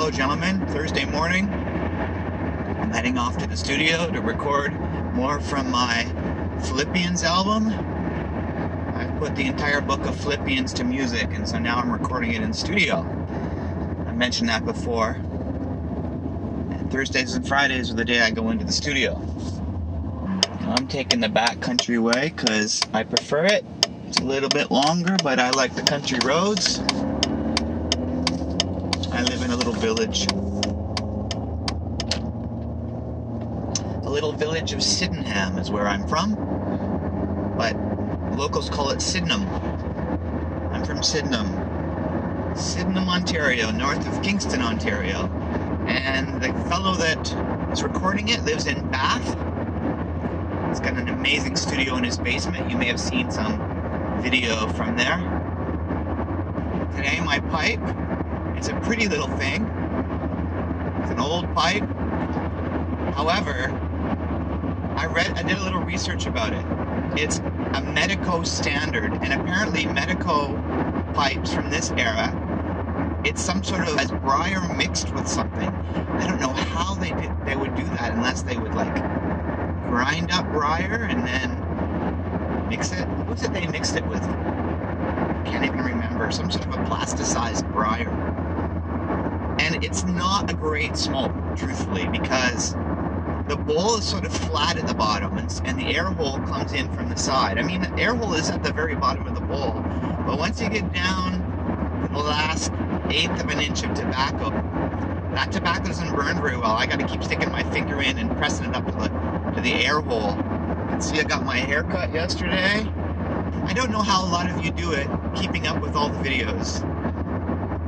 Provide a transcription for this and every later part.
Hello gentlemen, Thursday morning. I'm heading off to the studio to record more from my Philippians album. I've put the entire book of Philippians to music, and so now I'm recording it in studio. I mentioned that before. And Thursdays and Fridays are the day I go into the studio. I'm taking the back country way because I prefer it. It's a little bit longer, but I like the country roads. I live in a little village. The little village of Sydenham is where I'm from, but locals call it Sydenham. I'm from Sydenham, Ontario, north of Kingston, Ontario. And the fellow that is recording it lives in Bath. He's got an amazing studio in his basement. You may have seen some video from there. Today my pipe, it's a pretty little thing. It's an old pipe. However, I did a little research about it. It's a Medico standard, and apparently Medico pipes from this era, it's some sort of as briar mixed with something. I don't know how they would do that unless they would like grind up briar and then mix it. What was it they mixed it with? I can't even remember. Some sort of a plasticized briar. And it's not a great smoke, truthfully, because the bowl is sort of flat at the bottom, and the air hole comes in from the side. I mean, the air hole is at the very bottom of the bowl, but once you get down to the last eighth of an inch of tobacco, that tobacco doesn't burn very well. I got to keep sticking my finger in and pressing it up to the air hole. You can see I got my hair cut yesterday. I don't know how a lot of you do it, keeping up with all the videos.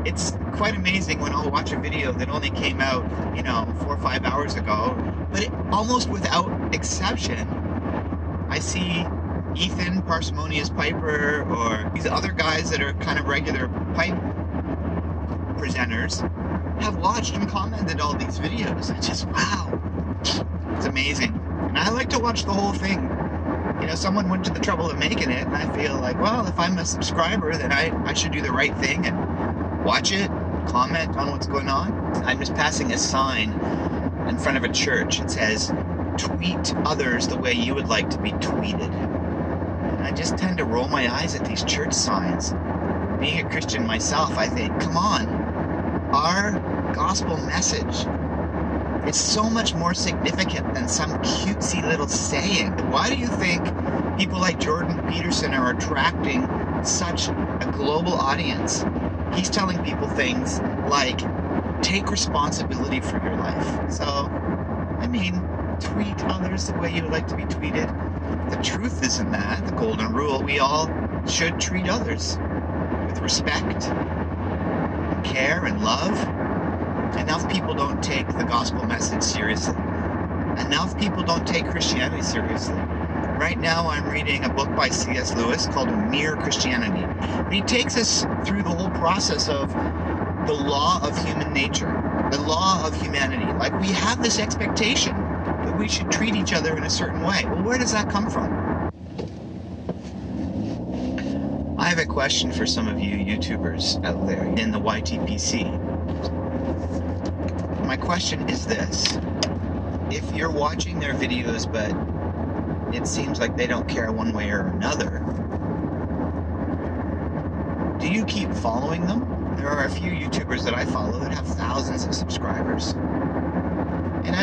It's quite amazing when I'll watch a video that only came out, 4 or 5 hours ago, but almost without exception, I see Ethan, Parsimonious Piper, or these other guys that are kind of regular pipe presenters have watched and commented all these videos. It's just, wow, it's amazing. And I like to watch the whole thing. Someone went to the trouble of making it, and I feel like, well, if I'm a subscriber, then I should do the right thing and watch it, comment on what's going on. I'm just passing a sign in front of a church. It says, tweet others the way you would like to be tweeted. And I just tend to roll my eyes at these church signs. Being a Christian myself, I think, come on, our gospel message, it's so much more significant than some cutesy little saying. Why do you think people like Jordan Peterson are attracting such a global audience? He's telling people things like, take responsibility for your life. So, tweet others the way you would like to be tweeted. The truth isn't that, the golden rule. We all should treat others with respect, and care, and love. Enough people don't take the gospel message seriously. Enough people don't take Christianity seriously. Right now I'm reading a book by C.S. Lewis called Mere Christianity. And he takes us through the whole process of the law of human nature, the law of humanity. Like, we have this expectation that we should treat each other in a certain way. Well, where does that come from? I have a question for some of you YouTubers out there in the YTPC. My question is this: if you're watching their videos but it seems like they don't care one way or another, do you keep following them? There are a few YouTubers that I follow that have thousands of subscribers, and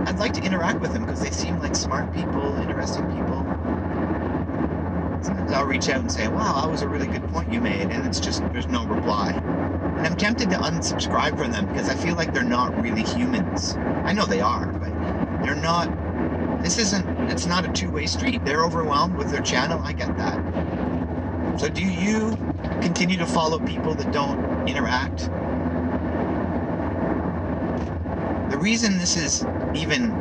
I'd like to interact with them because they seem like smart people, interesting people. Sometimes I'll reach out and say, wow, that was a really good point you made, and it's just, there's no reply. And I'm tempted to unsubscribe from them because I feel like they're not really humans. I know they are, but they're not. It's not a two-way street. They're overwhelmed with their channel. I get that. So do you continue to follow people that don't interact? The reason this is even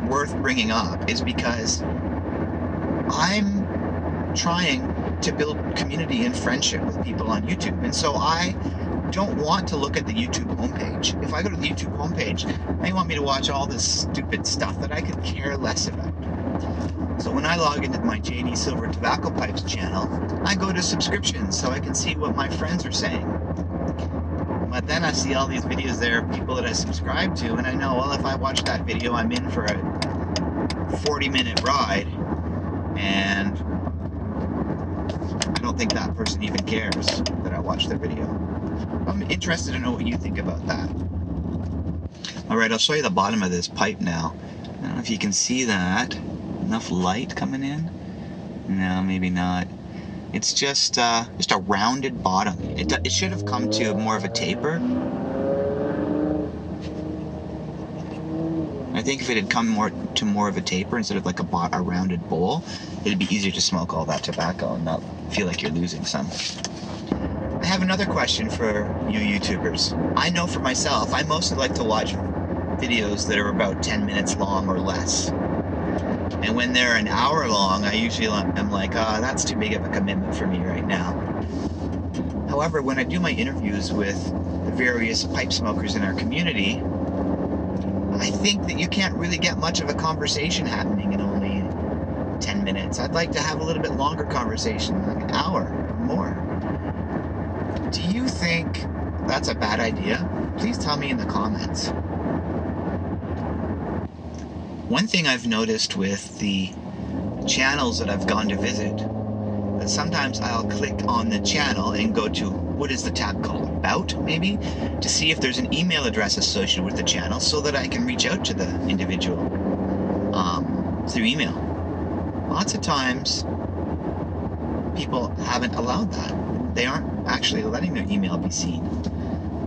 worth bringing up is because I'm trying to build community and friendship with people on YouTube. And so I don't want to look at the YouTube homepage. If I go to the YouTube homepage, they want me to watch all this stupid stuff that I could care less about. So when I log into my JD Silver Tobacco Pipes channel, I go to subscriptions so I can see what my friends are saying. My But then I see all these videos there of people that I subscribe to, and I know, well, if I watch that video, I'm in for a 40-minute ride, and I don't think that person even cares that I watched their video. I'm interested to know what you think about that. Alright, I'll show you the bottom of this pipe now. I don't know if you can see that. Enough light coming in? No, maybe not. It's just a rounded bottom. It should have come to more of a taper. I think if it had come more of a taper instead of like a rounded bowl, it'd be easier to smoke all that tobacco and not feel like you're losing some. I have another question for you YouTubers. I know for myself, I mostly like to watch videos that are about 10 minutes long or less. And when they're an hour long, I usually am like, that's too big of a commitment for me right now. However, when I do my interviews with the various pipe smokers in our community, I think that you can't really get much of a conversation happening in only 10 minutes. I'd like to have a little bit longer conversation, like an hour or more. Do you think that's a bad idea? Please tell me in the comments. One thing I've noticed with the channels that I've gone to visit, that sometimes I'll click on the channel and go to, what is the tab called? About, maybe? To see if there's an email address associated with the channel so that I can reach out to the individual through email. Lots of times, people haven't allowed that. They aren't actually letting their email be seen.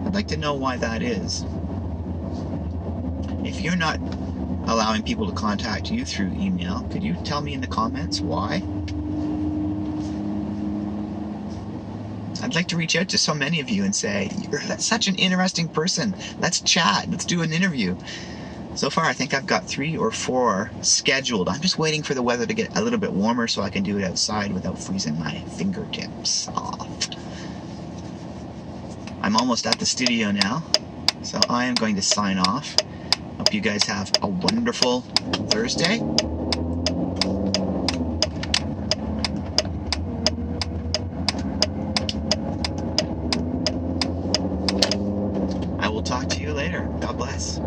I'd like to know why that is. If you're not allowing people to contact you through email, could you tell me in the comments why? I'd like to reach out to so many of you and say, you're such an interesting person. Let's chat. Let's do an interview. So far, I think I've got 3 or 4 scheduled. I'm just waiting for the weather to get a little bit warmer so I can do it outside without freezing my fingertips off. I'm almost at the studio now, so I am going to sign off. Hope you guys have a wonderful Thursday. I will talk to you later. God bless.